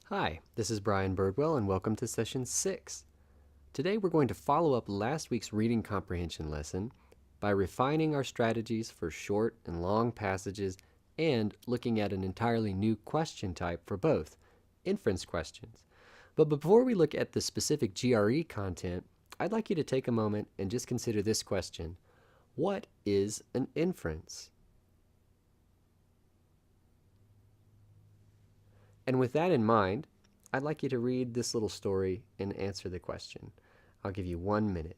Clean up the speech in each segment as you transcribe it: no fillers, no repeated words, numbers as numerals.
Hi, this is Brian Birdwell and welcome to Session 6. Today we're going to follow up last week's reading comprehension lesson by refining our strategies for short and long passages and looking at an entirely new question type for both, inference questions. But before we look at the specific GRE content, I'd like you to take a moment and just consider this question. What is an inference? And with that in mind, I'd like you to read this little story and answer the question. I'll give you 1 minute.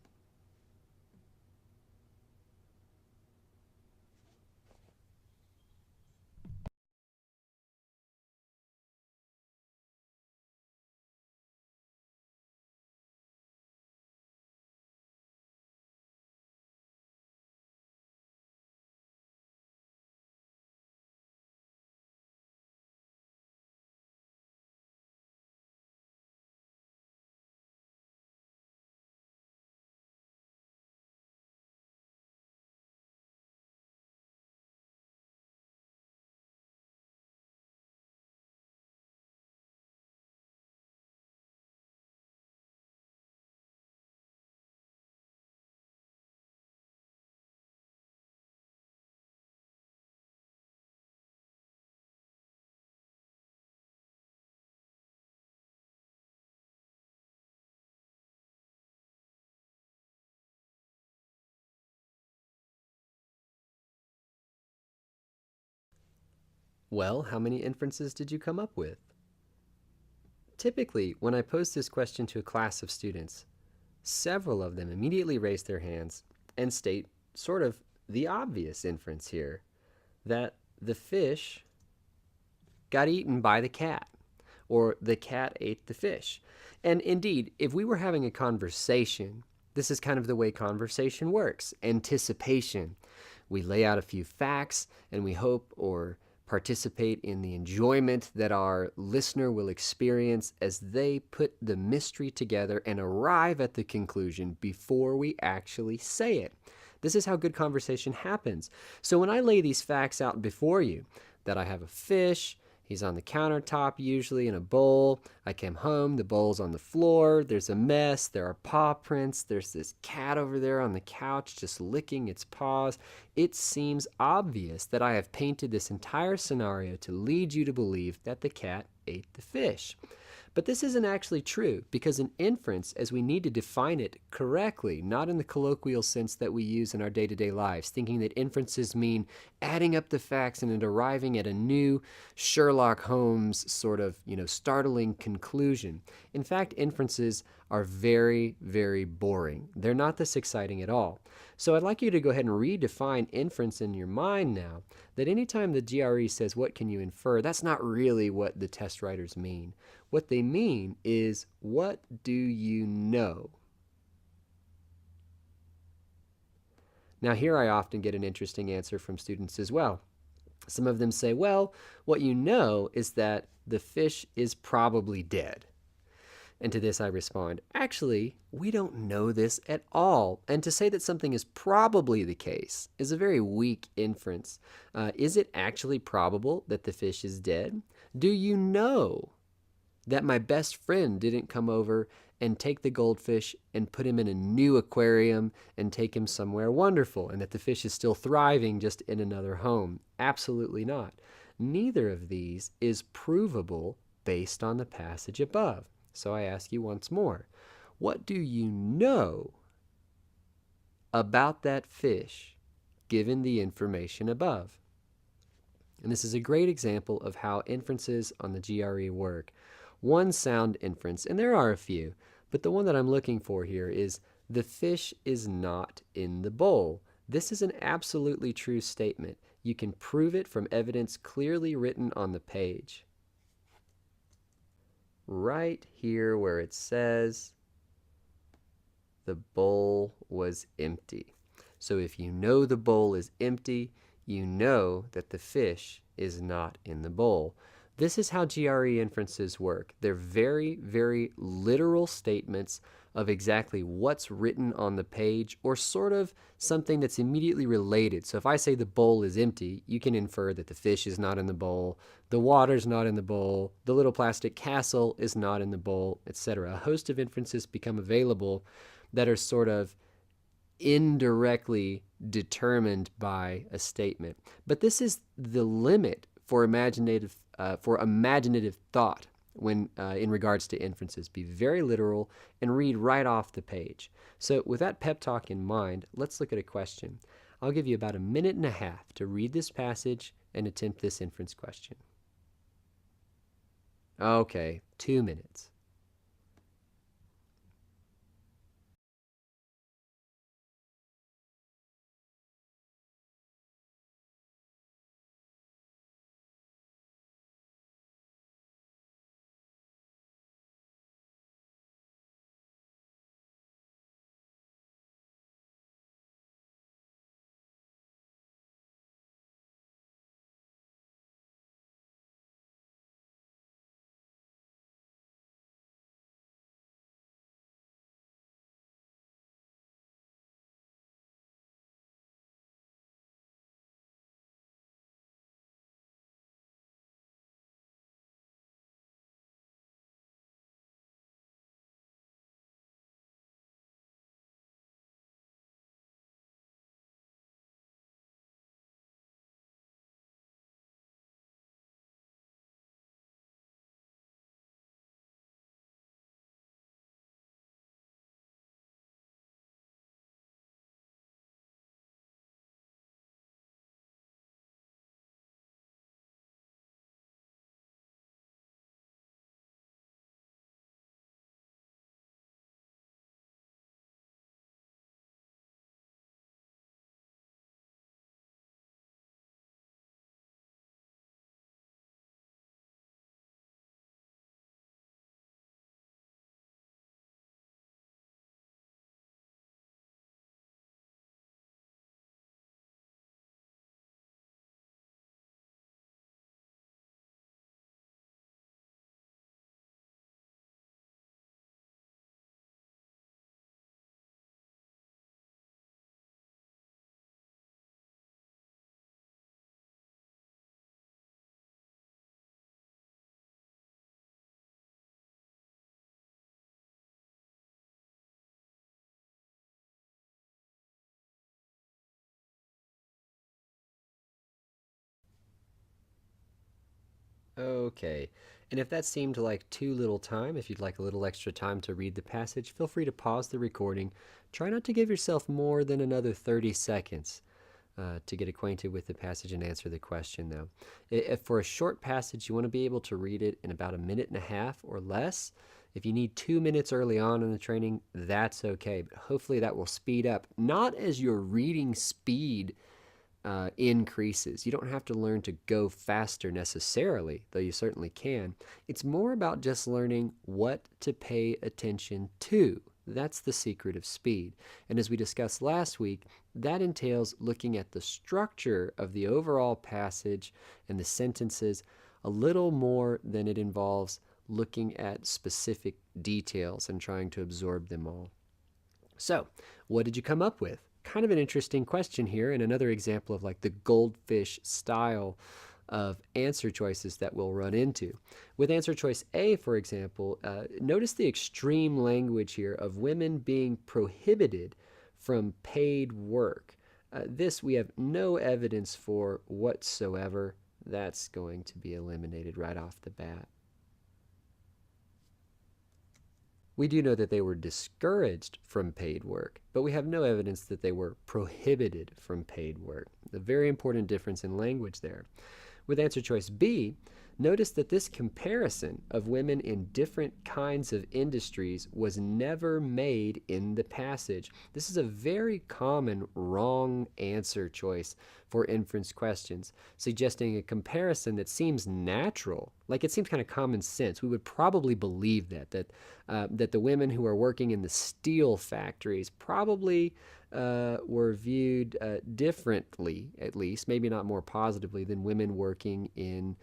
Well, how many inferences did you come up with? Typically, when I pose this question to a class of students, several of them immediately raise their hands and state sort of the obvious inference here, that the fish got eaten by the cat, or the cat ate the fish. And indeed, if we were having a conversation, this is kind of the way conversation works, anticipation. We lay out a few facts and we hope or participate in the enjoyment that our listener will experience as they put the mystery together and arrive at the conclusion before we actually say it. This is how good conversation happens. So when I lay these facts out before you, that I have a fish, he's on the countertop usually in a bowl. I came home, the bowl's on the floor, there's a mess, there are paw prints, there's this cat over there on the couch just licking its paws. It seems obvious that I have painted this entire scenario to lead you to believe that the cat ate the fish. But this isn't actually true, because an inference, as we need to define it correctly, not in the colloquial sense that we use in our day-to-day lives, thinking that inferences mean adding up the facts and arriving at a new Sherlock Holmes sort of, startling conclusion. In fact, inferences are very, very boring. They're not this exciting at all. So I'd like you to go ahead and redefine inference in your mind now, that anytime the GRE says, what can you infer, that's not really what the test writers mean. What they mean is, what do you know? Now here I often get an interesting answer from students as well. Some of them say, well, what you know is that the fish is probably dead. And to this I respond, actually, we don't know this at all. And to say that something is probably the case is a very weak inference. Is it actually probable that the fish is dead? Do you know that my best friend didn't come over and take the goldfish and put him in a new aquarium and take him somewhere wonderful, and that the fish is still thriving just in another home? Absolutely not. Neither of these is provable based on the passage above. So I ask you once more, what do you know about that fish given the information above? And this is a great example of how inferences on the GRE work. One sound inference, and there are a few, but the one that I'm looking for here is, the fish is not in the bowl. This is an absolutely true statement. You can prove it from evidence clearly written on the page. Right here where it says the bowl was empty. So if you know the bowl is empty, you know that the fish is not in the bowl. This is how GRE inferences work. They're very, very literal statements of exactly what's written on the page or sort of something that's immediately related. So if I say the bowl is empty, you can infer that the fish is not in the bowl, the water's not in the bowl, the little plastic castle is not in the bowl, etc. A host of inferences become available that are sort of indirectly determined by a statement. But this is the limit for imaginative thought when in regards to inferences. Be very literal and read right off the page. So with that pep talk in mind, let's look at a question. I'll give you about a minute and a half to read this passage and attempt this inference question. Okay, 2 minutes. Okay. And if that seemed like too little time, if you'd like a little extra time to read the passage, feel free to pause the recording. Try not to give yourself more than another 30 seconds to get acquainted with the passage and answer the question, though. If for a short passage, you want to be able to read it in about a minute and a half or less. If you need 2 minutes early on in the training, that's okay. But hopefully that will speed up, not as your reading speed increases. You don't have to learn to go faster necessarily, though you certainly can. It's more about just learning what to pay attention to. That's the secret of speed. And as we discussed last week, that entails looking at the structure of the overall passage and the sentences a little more than it involves looking at specific details and trying to absorb them all. So, what did you come up with? Kind of an interesting question here, and another example of like the goldfish style of answer choices that we'll run into. With answer choice A, for example, notice the extreme language here of women being prohibited from paid work. This we have no evidence for whatsoever. That's going to be eliminated right off the bat. We do know that they were discouraged from paid work, but we have no evidence that they were prohibited from paid work. A very important difference in language there. With answer choice B, notice that this comparison of women in different kinds of industries was never made in the passage. This is a very common wrong answer choice for inference questions, suggesting a comparison that seems natural, like it seems kind of common sense. We would probably believe that the women who are working in the steel factories probably were viewed differently, at least, maybe not more positively, than women working in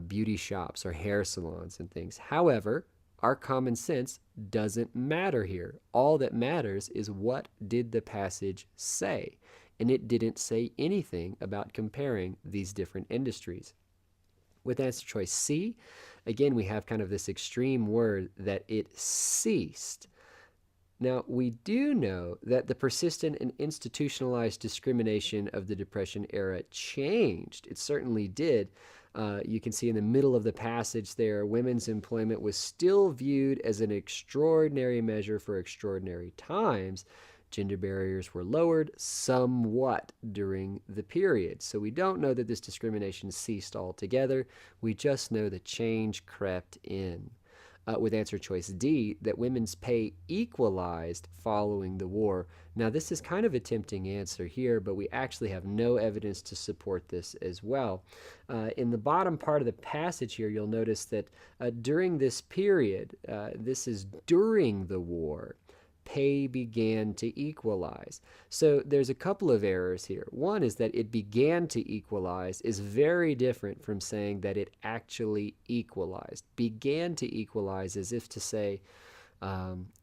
beauty shops or hair salons and things. However, Our common sense doesn't matter here. All that matters is what did the passage say? And it didn't say anything about comparing these different industries. With answer choice C, again, we have kind of this extreme word that it ceased. Now, we do know that the persistent and institutionalized discrimination of the Depression era changed. It certainly did. You can see in the middle of the passage there, women's employment was still viewed as an extraordinary measure for extraordinary times. Gender barriers were lowered somewhat during the period. So we don't know that this discrimination ceased altogether. We just know the change crept in. With answer choice D, that women's pay equalized following the war. Now, this is kind of a tempting answer here, but we actually have no evidence to support this as well. In the bottom part of the passage here, you'll notice that during this period, this is during the war, pay began to equalize. So there's a couple of errors here. One is that it began to equalize is very different from saying that it actually equalized. Began to equalize as if to say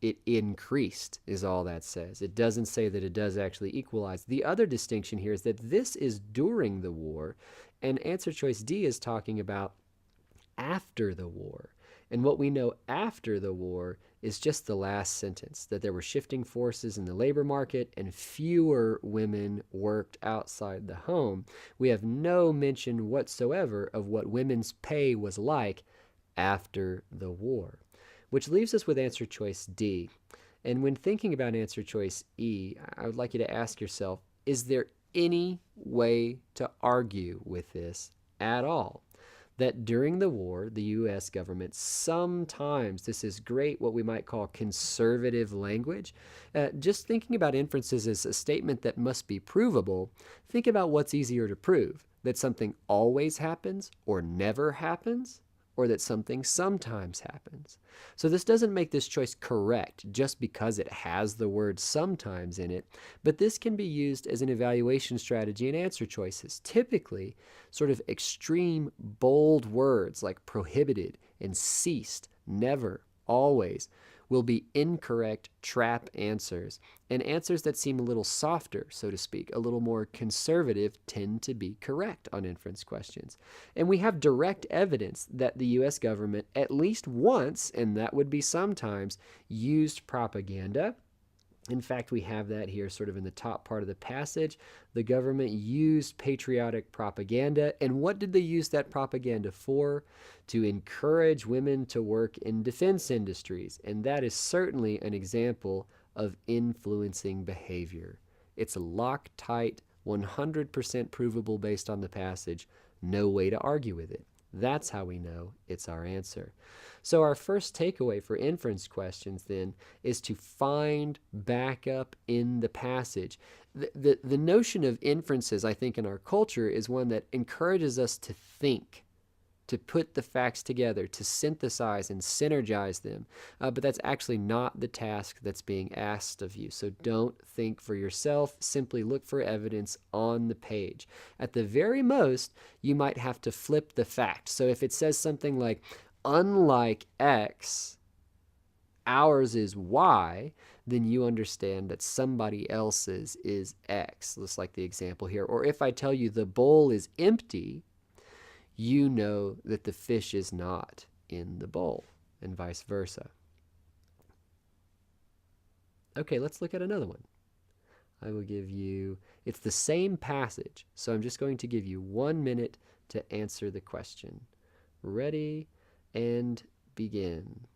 it increased is all that says. It doesn't say that it does actually equalize. The other distinction here is that this is during the war, and answer choice D is talking about after the war. And what we know after the war is just the last sentence, that there were shifting forces in the labor market and fewer women worked outside the home. We have no mention whatsoever of what women's pay was like after the war, which leaves us with answer choice D. And when thinking about answer choice E, I would like you to ask yourself, is there any way to argue with this at all? That during the war, the U.S. government sometimes, this is great, what we might call conservative language. Just thinking about inferences as a statement that must be provable, think about what's easier to prove, that something always happens or never happens, or that something sometimes happens. So this doesn't make this choice correct just because it has the word sometimes in it, but this can be used as an evaluation strategy in answer choices. Typically, sort of extreme, bold words like prohibited and ceased, never, always, will be incorrect trap answers, and answers that seem a little softer, so to speak, a little more conservative, tend to be correct on inference questions. And we have direct evidence that the U.S. government at least once, and that would be sometimes, used propaganda. In fact, we have that here sort of in the top part of the passage. The government used patriotic propaganda. And what did they use that propaganda for? To encourage women to work in defense industries. And that is certainly an example of influencing behavior. It's Loctite, 100% provable based on the passage. No way to argue with it. That's how we know it's our answer. So our first takeaway for inference questions then is to find backup in the passage. The notion of inferences, I think, in our culture is one that encourages us to think, to put the facts together, to synthesize and synergize them. But that's actually not the task that's being asked of you. So don't think for yourself. Simply look for evidence on the page. At the very most, you might have to flip the fact. So if it says something like, unlike X, ours is Y, then you understand that somebody else's is X, just like the example here. Or if I tell you the bowl is empty, you know that the fish is not in the bowl, and vice versa. Okay, let's look at another one. I will give you, it's the same passage, so I'm just going to give you 1 minute to answer the question. Ready and begin.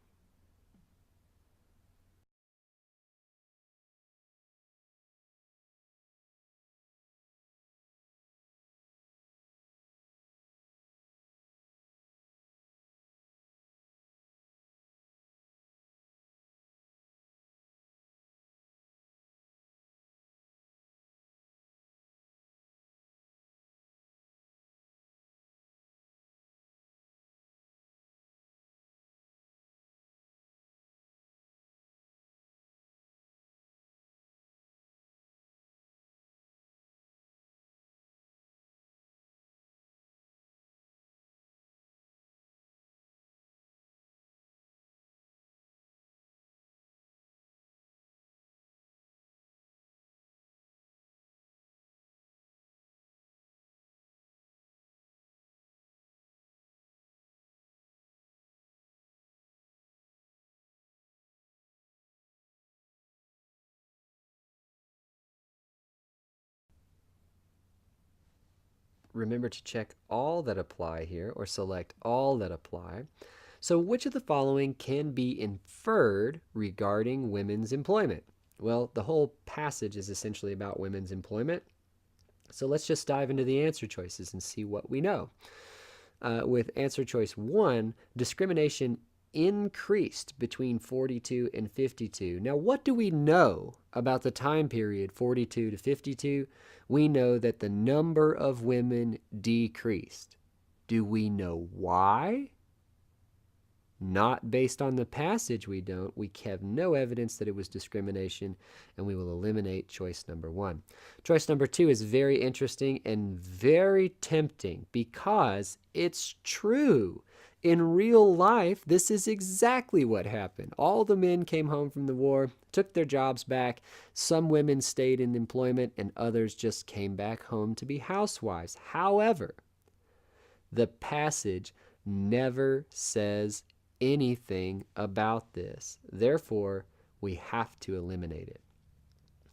remember to check all that apply here, or select all that apply. So which of the following can be inferred regarding women's employment? Well, the whole passage is essentially about women's employment. So let's just dive into the answer choices and see what we know. With answer choice 1, discrimination increased between 42 and 52. Now, what do we know about the time period 42 to 52? We know that the number of women decreased. Do we know why? Not based on the passage, we don't. We have no evidence that it was discrimination, and we will eliminate choice number 1. Choice number 2 is very interesting and very tempting because it's true. In real life, this is exactly what happened. All the men came home from the war, took their jobs back. Some women stayed in employment, and others just came back home to be housewives. However, the passage never says anything about this. Therefore, we have to eliminate it.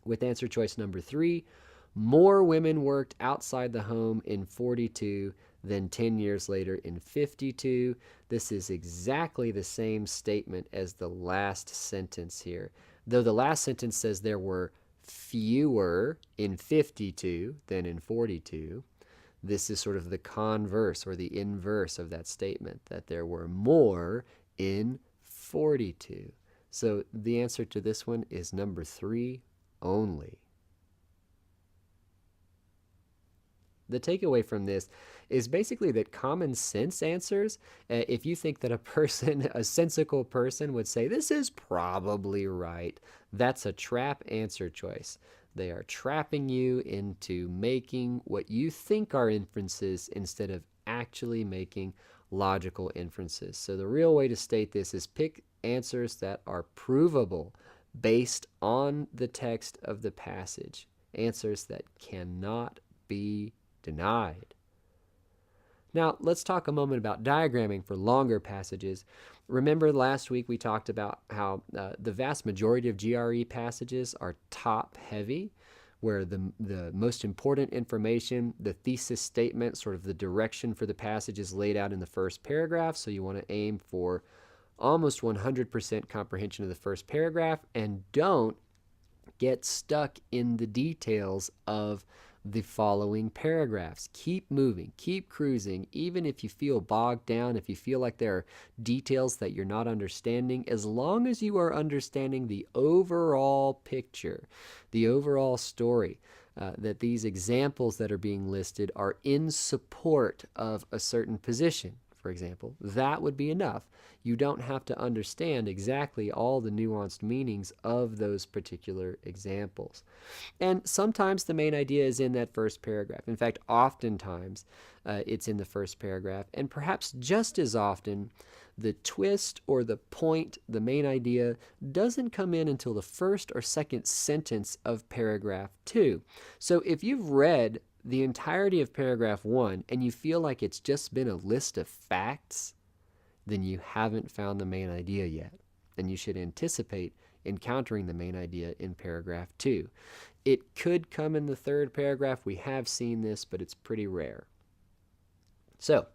With answer choice number 3, more women worked outside the home in 42 than 10 years later in 52. This is exactly the same statement as the last sentence here. Though the last sentence says there were fewer in 52 than in 42, this is sort of the converse or the inverse of that statement, that there were more in 42. So the answer to this one is number 3 only. The takeaway from this is basically that common sense answers, if you think that a sensical person would say, this is probably right, that's a trap answer choice. They are trapping you into making what you think are inferences instead of actually making logical inferences. So the real way to state this is pick answers that are provable based on the text of the passage, answers that cannot be denied. Now, let's talk a moment about diagramming for longer passages. Remember last week we talked about how the vast majority of GRE passages are top-heavy, where the most important information, the thesis statement, sort of the direction for the passage is laid out in the first paragraph, so you want to aim for almost 100% comprehension of the first paragraph, and don't get stuck in the details of the following paragraphs. Keep moving, keep cruising, even if you feel bogged down, if you feel like there are details that you're not understanding, as long as you are understanding the overall picture, the overall story, that these examples that are being listed are in support of a certain position, for example, that would be enough. You don't have to understand exactly all the nuanced meanings of those particular examples. And sometimes the main idea is in that first paragraph. In fact, oftentimes it's in the first paragraph. And perhaps just as often, the twist or the point, the main idea, doesn't come in until the first or second sentence of paragraph 2. So if you've read the entirety of paragraph 1 and you feel like it's just been a list of facts, then you haven't found the main idea yet. And you should anticipate encountering the main idea in paragraph 2. It could come in the third paragraph. We have seen this, but it's pretty rare. So,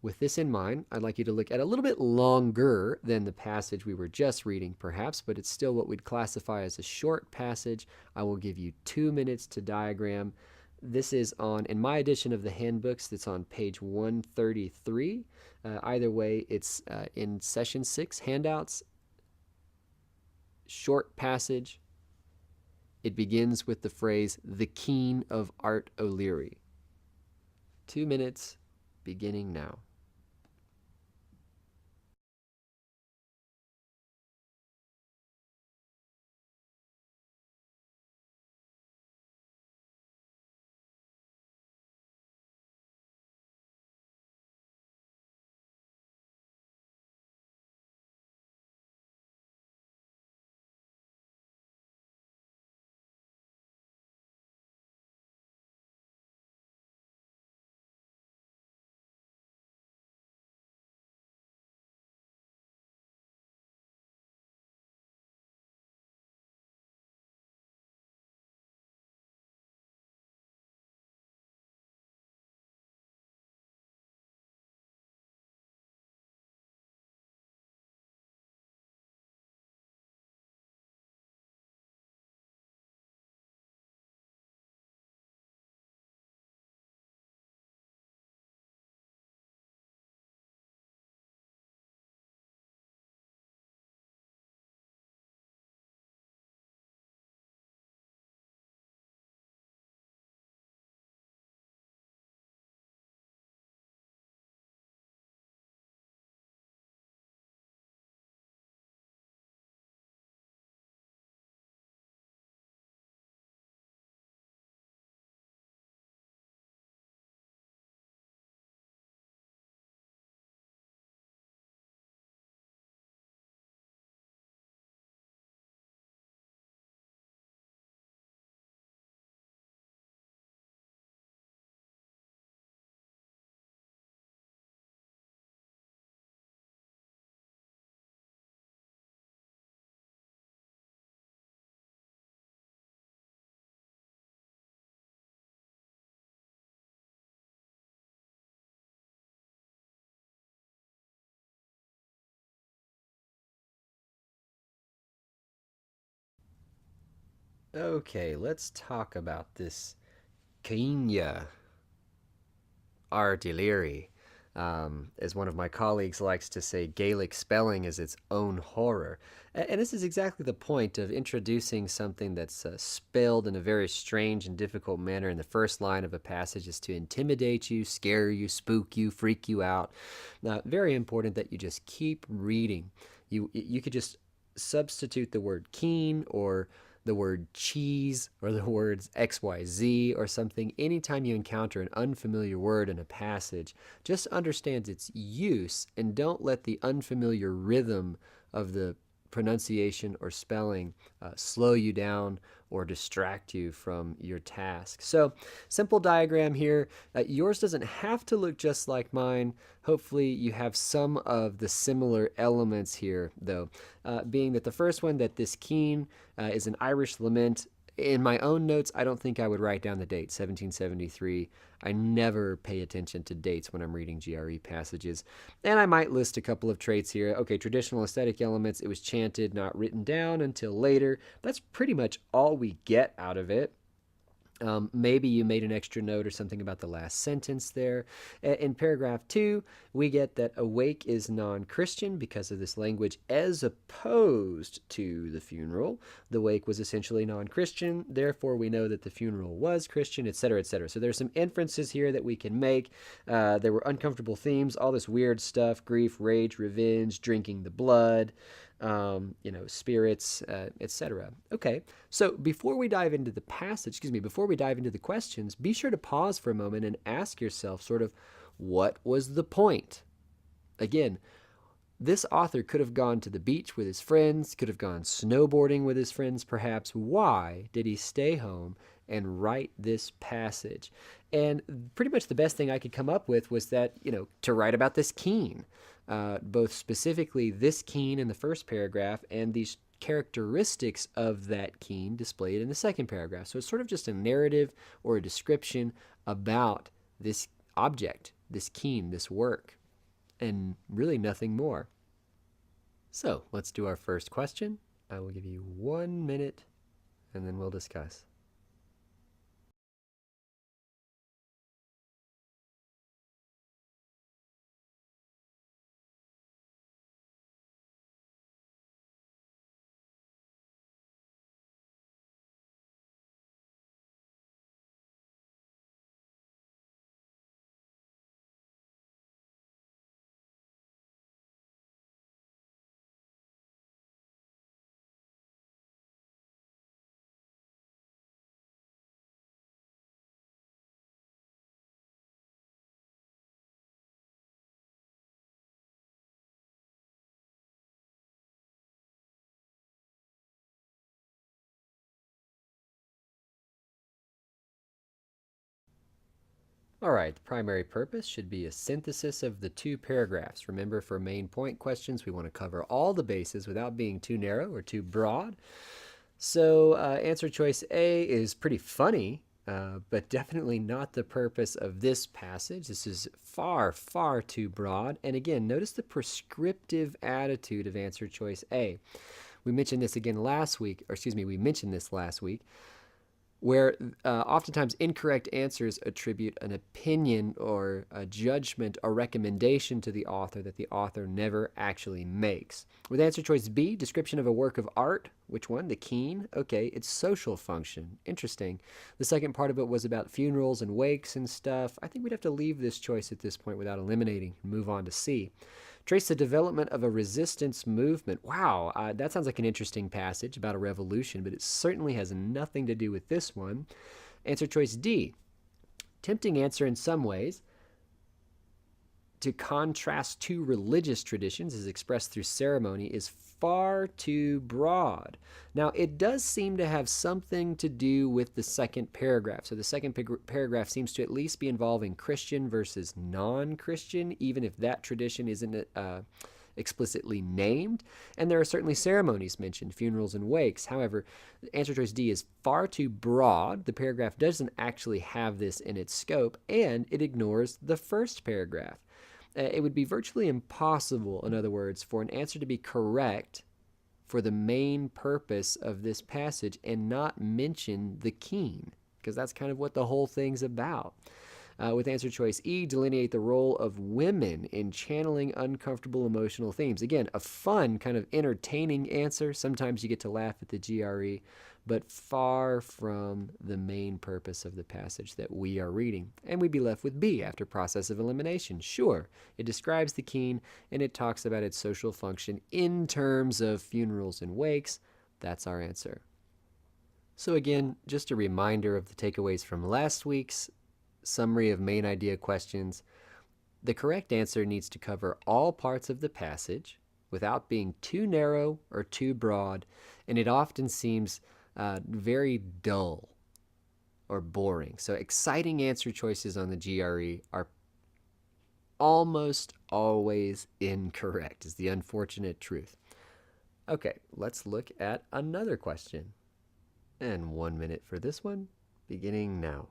with this in mind, I'd like you to look at a little bit longer than the passage we were just reading, perhaps, but it's still what we'd classify as a short passage. I will give you 2 minutes to diagram. This is in my edition of the handbooks, that's on page 133. Either way, it's in session 6 handouts. Short passage. It begins with the phrase, the Keen of Art O'Leary. 2 minutes, beginning now. Okay, let's talk about this Kenya artillery. As one of my colleagues likes to say, Gaelic spelling is its own horror. And this is exactly the point of introducing something that's spelled in a very strange and difficult manner in the first line of a passage is to intimidate you, scare you, spook you, freak you out. Now, very important that you just keep reading. You could just substitute the word keen or the word cheese or the words XYZ or something. Anytime you encounter an unfamiliar word in a passage, just understand its use and don't let the unfamiliar rhythm of the pronunciation or spelling slow you down or distract you from your task. So, simple diagram here. Yours doesn't have to look just like mine. Hopefully, you have some of the similar elements here, though, being that the first one, that this keen is an Irish lament. In my own notes, I don't think I would write down the date, 1773. I never pay attention to dates when I'm reading GRE passages. And I might list a couple of traits here. Okay, traditional aesthetic elements, it was chanted, not written down until later. That's pretty much all we get out of it. Maybe you made an extra note or something about the last sentence there. In paragraph 2, we get that awake is non-Christian because of this language as opposed to the funeral. The wake was essentially non-Christian, therefore we know that the funeral was Christian, etc., etc. So there's some inferences here that we can make. There were uncomfortable themes, all this weird stuff, grief, rage, revenge, drinking the blood, spirits, etc. Okay, so before we dive into the passage, before we dive into the questions, be sure to pause for a moment and ask yourself sort of, what was the point? Again, this author could have gone to the beach with his friends, could have gone snowboarding with his friends, perhaps. Why did he stay home and write this passage? And pretty much the best thing I could come up with was that, to write about this keen, both specifically this keen in the first paragraph and these characteristics of that keen displayed in the second paragraph. So it's sort of just a narrative or a description about this object, this keen, this work, and really nothing more. So let's do our first question. I will give you 1 minute and then we'll discuss. All right, the primary purpose should be a synthesis of the two paragraphs. Remember, for main point questions, we want to cover all the bases without being too narrow or too broad. So answer choice A is pretty funny, but definitely not the purpose of this passage. This is far, far too broad. And again, notice the prescriptive attitude of answer choice A. We mentioned this again last week, we mentioned this last week, where oftentimes incorrect answers attribute an opinion or a judgment or recommendation to the author that the author never actually makes. With answer choice B, description of a work of art. Which one? The keen? Okay, it's social function. Interesting. The second part of it was about funerals and wakes and stuff. I think we'd have to leave this choice at this point without eliminating and move on to C. Trace the development of a resistance movement. Wow, that sounds like an interesting passage about a revolution, but it certainly has nothing to do with this one. Answer choice D. Tempting answer in some ways. To contrast two religious traditions as expressed through ceremony is far too broad. Now, it does seem to have something to do with the second paragraph. So the second paragraph seems to at least be involving Christian versus non-Christian, even if that tradition isn't explicitly named. And there are certainly ceremonies mentioned, funerals and wakes. However, answer choice D is far too broad. The paragraph doesn't actually have this in its scope, and it ignores the first paragraph. It would be virtually impossible, in other words, for an answer to be correct for the main purpose of this passage and not mention the keen, because that's kind of what the whole thing's about. With answer choice E, delineate the role of women in channeling uncomfortable emotional themes. Again, a fun, kind of entertaining answer. Sometimes you get to laugh at the GRE, but far from the main purpose of the passage that we are reading. And we'd be left with B after process of elimination. Sure, it describes the keen and it talks about its social function in terms of funerals and wakes. That's our answer. So again, just a reminder of the takeaways from last week's summary of main idea questions. The correct answer needs to cover all parts of the passage without being too narrow or too broad, and it often seems very dull or boring. So exciting answer choices on the GRE are almost always incorrect, is the unfortunate truth. Okay, let's look at another question. And 1 minute for this one, beginning now.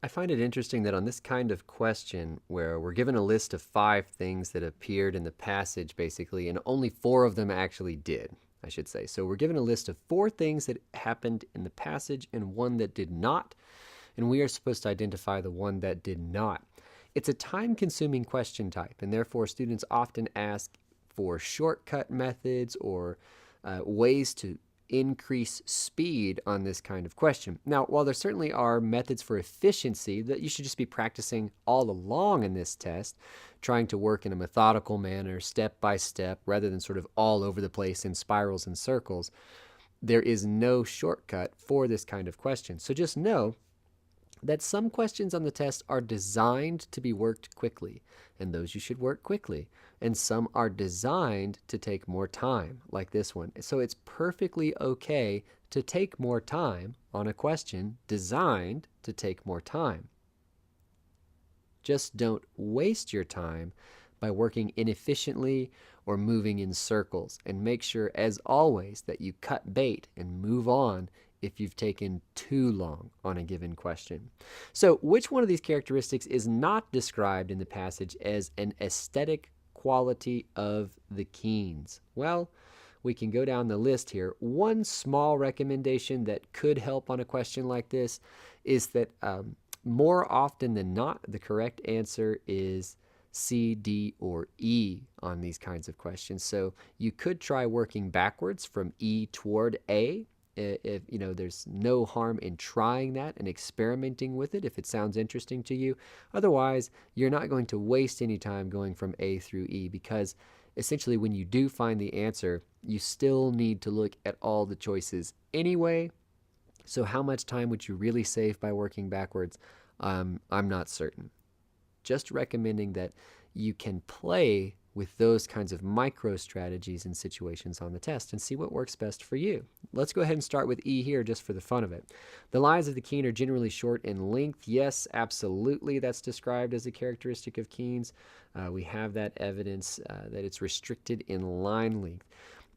I find it interesting that on this kind of question, where we're given a list of 5 things that appeared in the passage basically, and only 4 of them actually did, I should say. So we're given a list of 4 things that happened in the passage and 1 that did not, and we are supposed to identify the one that did not. It's a time-consuming question type, and therefore students often ask for shortcut methods or ways to increase speed on this kind of question. Now, while there certainly are methods for efficiency that you should just be practicing all along in this test, trying to work in a methodical manner, step by step, rather than sort of all over the place in spirals and circles, there is no shortcut for this kind of question. So just know that some questions on the test are designed to be worked quickly, and those you should work quickly. And some are designed to take more time, like this one. So it's perfectly okay to take more time on a question designed to take more time. Just don't waste your time by working inefficiently or moving in circles. And make sure, as always, that you cut bait and move on if you've taken too long on a given question. So, which one of these characteristics is not described in the passage as an aesthetic quality of the Keens? Well, we can go down the list here. One small recommendation that could help on a question like this is that more often than not, the correct answer is C, D, or E on these kinds of questions. So you could try working backwards from E toward A. If there's no harm in trying that and experimenting with it if it sounds interesting to you. Otherwise, you're not going to waste any time going from A through E, because essentially when you do find the answer, you still need to look at all the choices anyway. So how much time would you really save by working backwards? I'm not certain. Just recommending that you can play with those kinds of micro strategies and situations on the test and see what works best for you. Let's go ahead and start with E here just for the fun of it. The lines of the Keen are generally short in length. Yes, absolutely, that's described as a characteristic of Keens. We have that evidence that it's restricted in line length.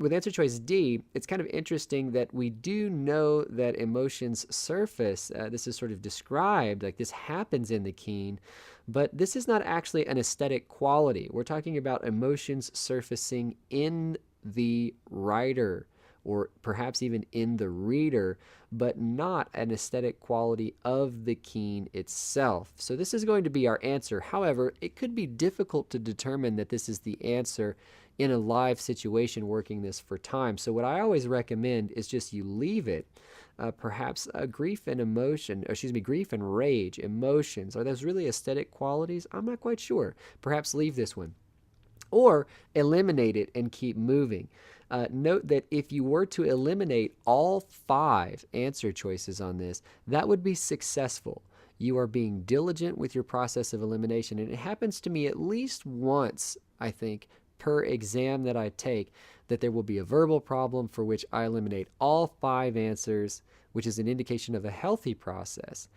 With answer choice D, it's kind of interesting that we do know that emotions surface. This is sort of described, like this happens in the Keen, but this is not actually an aesthetic quality. We're talking about emotions surfacing in the writer, or perhaps even in the reader, but not an aesthetic quality of the Keen itself. So this is going to be our answer. However, it could be difficult to determine that this is the answer in a live situation working this for time. So what I always recommend is just you leave it. Perhaps grief and emotion, grief and rage, emotions. Are those really aesthetic qualities? I'm not quite sure. Perhaps leave this one. Or eliminate it and keep moving. Note that if you were to eliminate all 5 answer choices on this, that would be successful. You are being diligent with your process of elimination, and it happens to me at least once, I think, per exam that I take, that there will be a verbal problem for which I eliminate all 5 answers, which is an indication of a healthy process.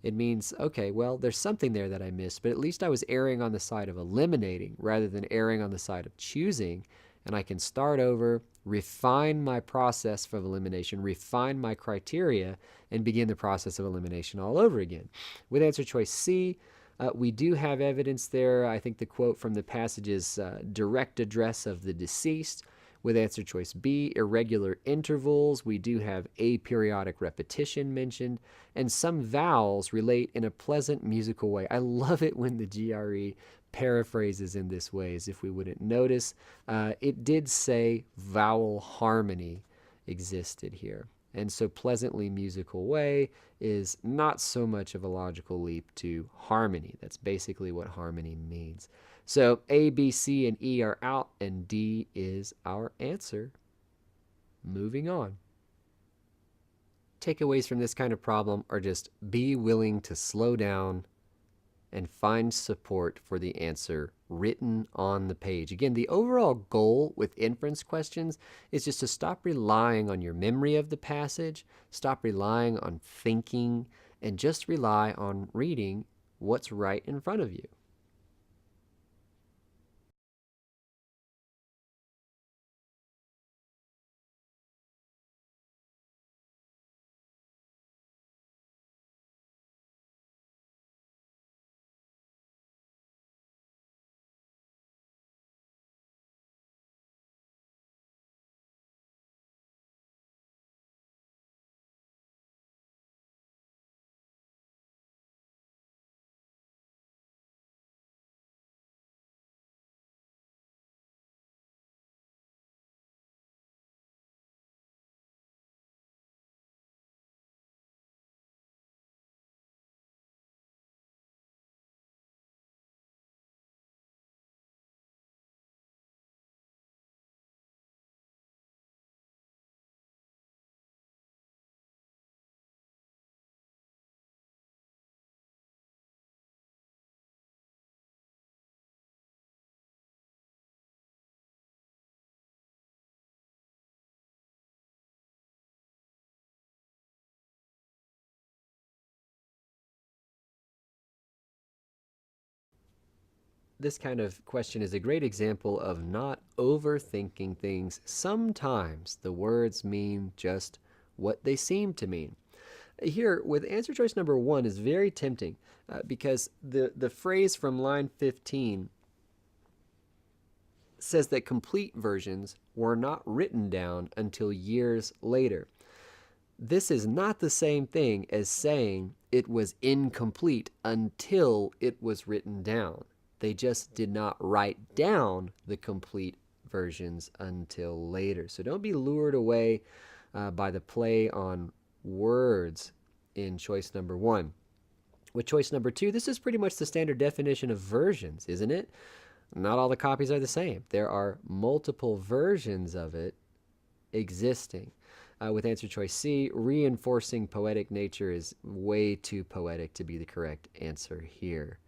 It means, okay, well, there's something there that I missed, but at least I was erring on the side of eliminating rather than erring on the side of choosing. And I can start over, refine my process for elimination, refine my criteria, and begin the process of elimination all over again. With answer choice C, we do have evidence there. I think the quote from the passage is direct address of the deceased. With answer choice B, irregular intervals, we do have aperiodic repetition mentioned, and some vowels relate in a pleasant musical way. I love it when the GRE paraphrases in this way, as if we wouldn't notice. It did say vowel harmony existed here. And so pleasantly musical way is not so much of a logical leap to harmony. That's basically what harmony means. So A, B, C, and E are out, and D is our answer. Moving on. Takeaways from this kind of problem are just be willing to slow down and find support for the answer written on the page. Again, the overall goal with inference questions is just to stop relying on your memory of the passage, stop relying on thinking, and just rely on reading what's right in front of you. This kind of question is a great example of not overthinking things. Sometimes the words mean just what they seem to mean. Here, with answer choice number 1 is very tempting because the phrase from line 15 says that complete versions were not written down until years later. This is not the same thing as saying it was incomplete until it was written down. They just did not write down the complete versions until later. So don't be lured away by the play on words in choice number 1. With choice number 2, this is pretty much the standard definition of versions, isn't it? Not all the copies are the same. There are multiple versions of it existing. With answer choice C, reinforcing poetic nature is way too poetic to be the correct answer here.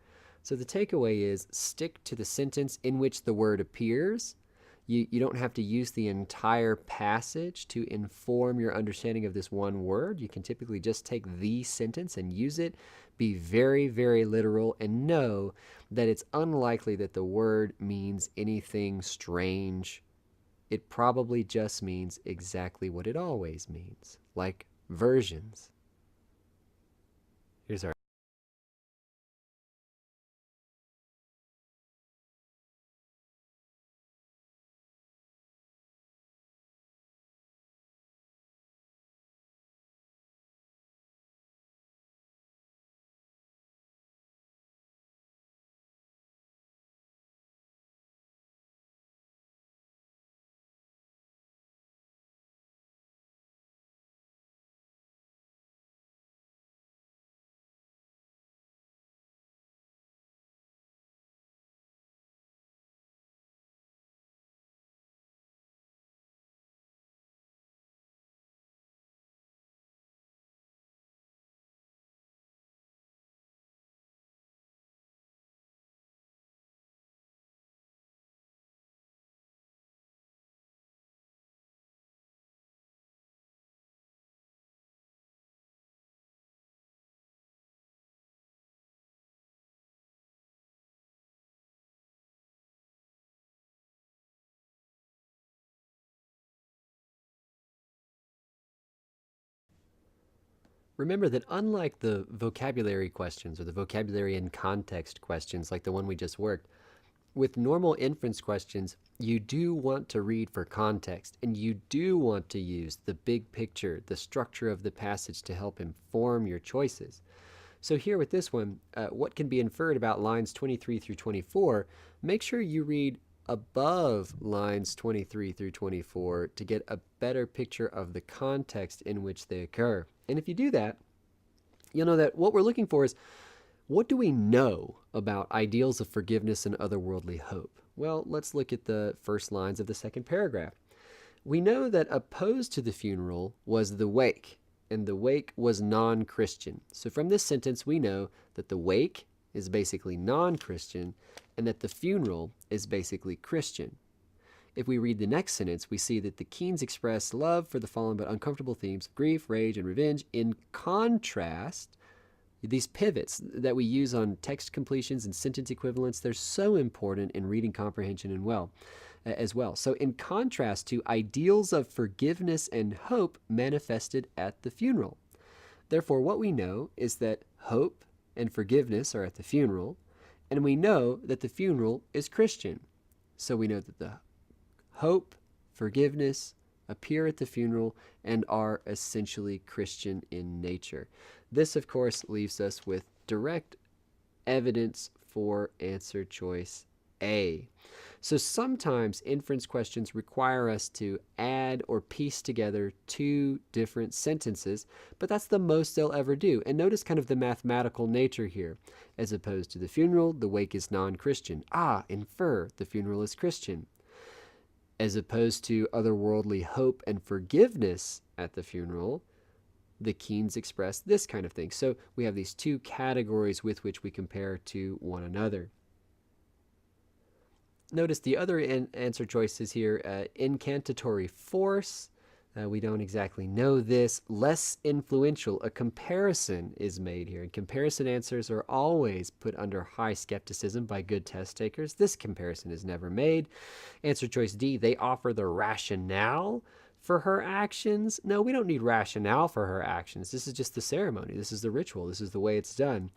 So the takeaway is stick to the sentence in which the word appears. You don't have to use the entire passage to inform your understanding of this one word. You can typically just take the sentence and use it. Be very, very literal and know that it's unlikely that the word means anything strange. It probably just means exactly what it always means, like versions. Here's our Remember that unlike the vocabulary questions or the vocabulary and context questions like the one we just worked, with normal inference questions, you do want to read for context and you do want to use the big picture, the structure of the passage to help inform your choices. So here with this one, what can be inferred about lines 23 through 24, make sure you read above lines 23 through 24 to get a better picture of the context in which they occur. And if you do that, you'll know that what we're looking for is, what do we know about ideals of forgiveness and otherworldly hope? Well, let's look at the first lines of the second paragraph. We know that opposed to the funeral was the wake, and the wake was non-Christian. So from this sentence, we know that the wake is basically non-Christian and that the funeral is basically Christian. If we read the next sentence, we see that the Keens express love for the fallen but uncomfortable themes of grief, rage, and revenge. In contrast, these pivots that we use on text completions and sentence equivalents, they're so important in reading comprehension as well. So in contrast to ideals of forgiveness and hope manifested at the funeral. Therefore, what we know is that hope and forgiveness are at the funeral, and we know that the funeral is Christian. So we know that the hope, forgiveness appear at the funeral and are essentially Christian in nature. This, of course, leaves us with direct evidence for answer choice A. So sometimes inference questions require us to add or piece together two different sentences, but that's the most they'll ever do. And notice kind of the mathematical nature here. As opposed to the funeral, the wake is non-Christian. Infer, the funeral is Christian. As opposed to otherworldly hope and forgiveness at the funeral, the Keens express this kind of thing. So we have these two categories with which we compare to one another. Notice the other answer choices here. Incantatory force. We don't exactly know this. Less influential. A comparison is made here. And comparison answers are always put under high skepticism by good test takers. This comparison is never made. Answer choice D. They offer the rationale for her actions. No, we don't need rationale for her actions. This is just the ceremony. This is the ritual. This is the way it's done.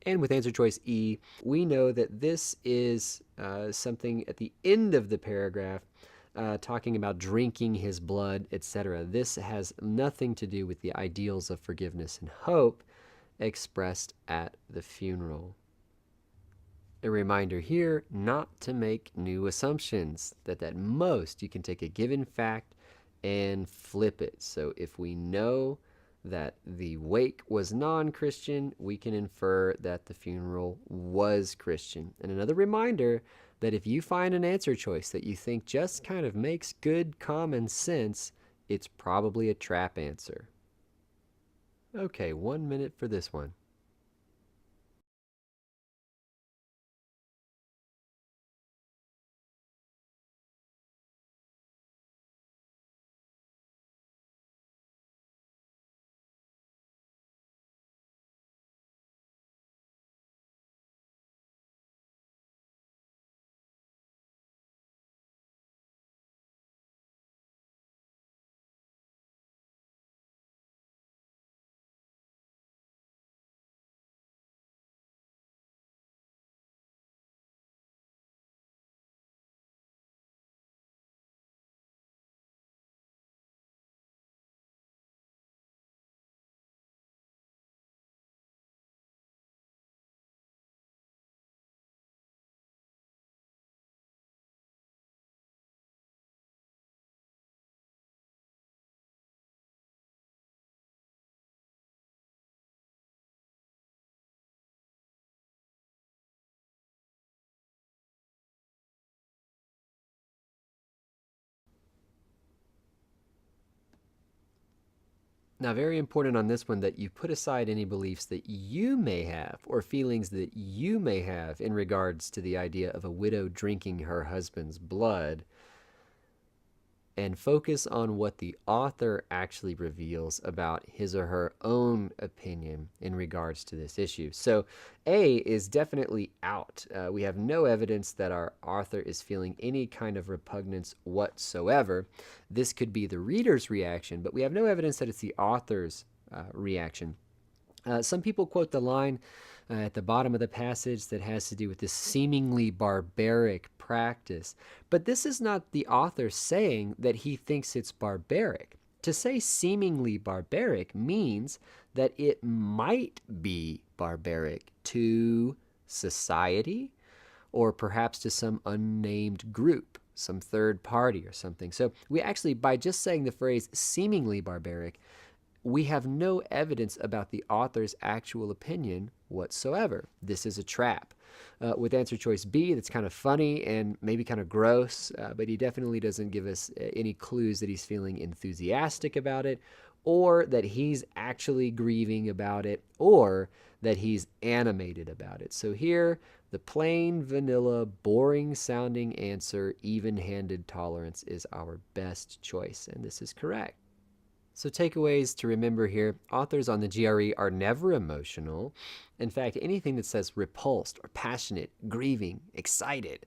And with answer choice E, we know that this is something at the end of the paragraph talking about drinking his blood, etc. This has nothing to do with the ideals of forgiveness and hope expressed at the funeral. A reminder here not to make new assumptions, that at most you can take a given fact and flip it. So if we know that the wake was non-Christian, we can infer that the funeral was Christian. And another reminder that if you find an answer choice that you think just kind of makes good common sense, it's probably a trap answer. Okay, 1 minute for this one. Now, very important on this one that you put aside any beliefs that you may have or feelings that you may have in regards to the idea of a widow drinking her husband's blood, and focus on what the author actually reveals about his or her own opinion in regards to this issue. So A is definitely out. We have no evidence that our author is feeling any kind of repugnance whatsoever. This could be the reader's reaction, but we have no evidence that it's the author's reaction. Some people quote the line at the bottom of the passage that has to do with this seemingly barbaric practice. But this is not the author saying that he thinks it's barbaric. To say seemingly barbaric means that it might be barbaric to society or perhaps to some unnamed group, some third party or something. So we actually, by just saying the phrase seemingly barbaric, we have no evidence about the author's actual opinion whatsoever. This is a trap. With answer choice B, that's kind of funny and maybe kind of gross, but he definitely doesn't give us any clues that he's feeling enthusiastic about it, or that he's actually grieving about it, or that he's animated about it. So here, the plain, vanilla, boring sounding answer, even-handed tolerance, is our best choice, and this is correct. So takeaways to remember here, authors on the GRE are never emotional. In fact, anything that says repulsed or passionate, grieving, excited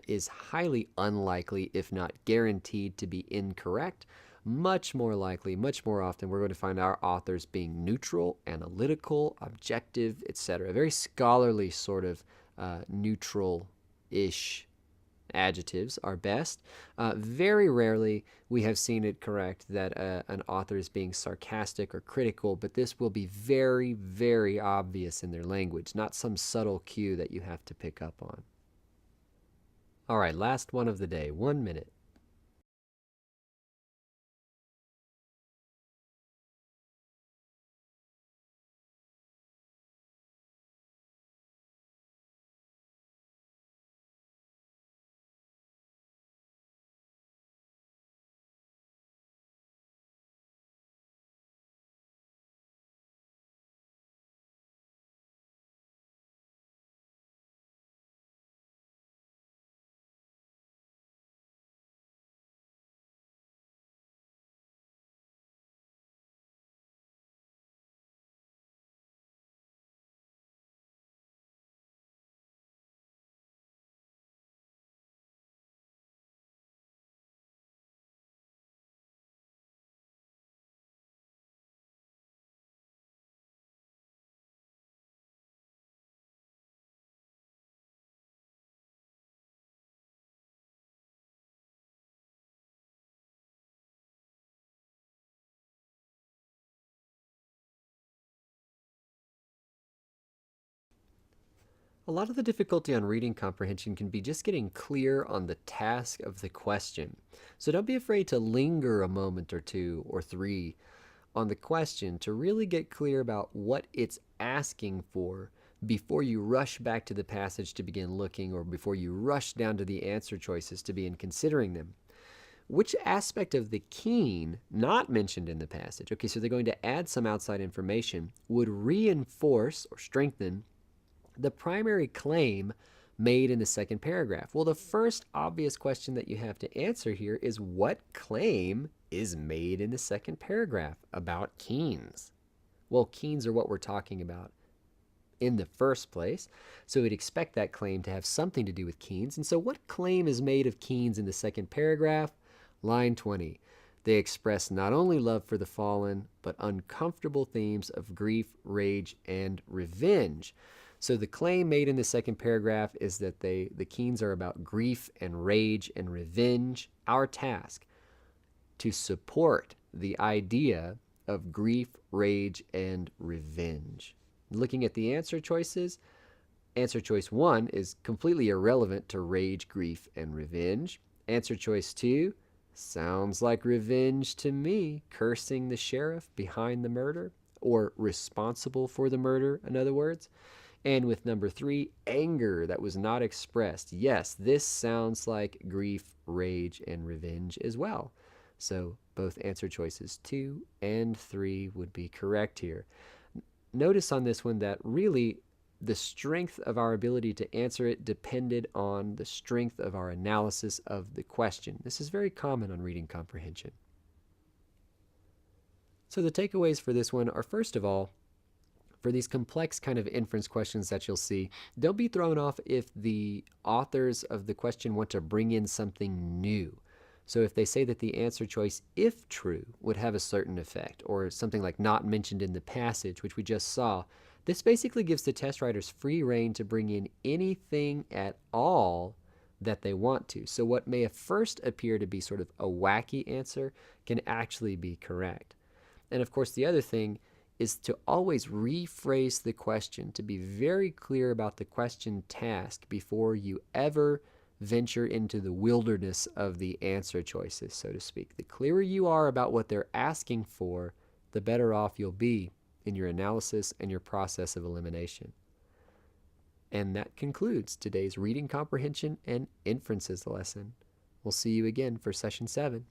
is highly unlikely, if not guaranteed, to be incorrect. Much more likely, much more often, we're going to find our authors being neutral, analytical, objective, etc. Very scholarly sort of neutral-ish adjectives are best. Very rarely we have seen it correct that an author is being sarcastic or critical, but this will be very, very obvious in their language, not some subtle cue that you have to pick up on. All right, last one of the day, 1 minute. A lot of the difficulty on reading comprehension can be just getting clear on the task of the question. So don't be afraid to linger a moment or two or three on the question to really get clear about what it's asking for before you rush back to the passage to begin looking, or before you rush down to the answer choices to begin considering them. Which aspect of the keen, not mentioned in the passage, okay, so they're going to add some outside information, would reinforce or strengthen the primary claim made in the second paragraph? Well, the first obvious question that you have to answer here is, what claim is made in the second paragraph about keens? Well, keens are what we're talking about in the first place, so we'd expect that claim to have something to do with keens. And so what claim is made of keens in the second paragraph? Line 20. They express not only love for the fallen, but uncomfortable themes of grief, rage, and revenge. So the claim made in the second paragraph is that the keens are about grief and rage and revenge. Our task, to support the idea of grief, rage, and revenge. Looking at the answer choices, answer choice 1 is completely irrelevant to rage, grief, and revenge. Answer choice 2 sounds like revenge to me, cursing the sheriff behind the murder, or responsible for the murder, in other words. And with number 3, anger that was not expressed. Yes, this sounds like grief, rage, and revenge as well. So both answer choices 2 and 3 would be correct here. Notice on this one that really the strength of our ability to answer it depended on the strength of our analysis of the question. This is very common on reading comprehension. So the takeaways for this one are, first of all, for these complex kind of inference questions that you'll see, don't be thrown off if the authors of the question want to bring in something new. So if they say that the answer choice, if true, would have a certain effect, or something like not mentioned in the passage, which we just saw, this basically gives the test writers free rein to bring in anything at all that they want to. So what may at first appear to be sort of a wacky answer can actually be correct. And of course, the other thing is to always rephrase the question, to be very clear about the question task before you ever venture into the wilderness of the answer choices, so to speak. The clearer you are about what they're asking for, the better off you'll be in your analysis and your process of elimination. And that concludes today's reading comprehension and inferences lesson. We'll see you again for session 7.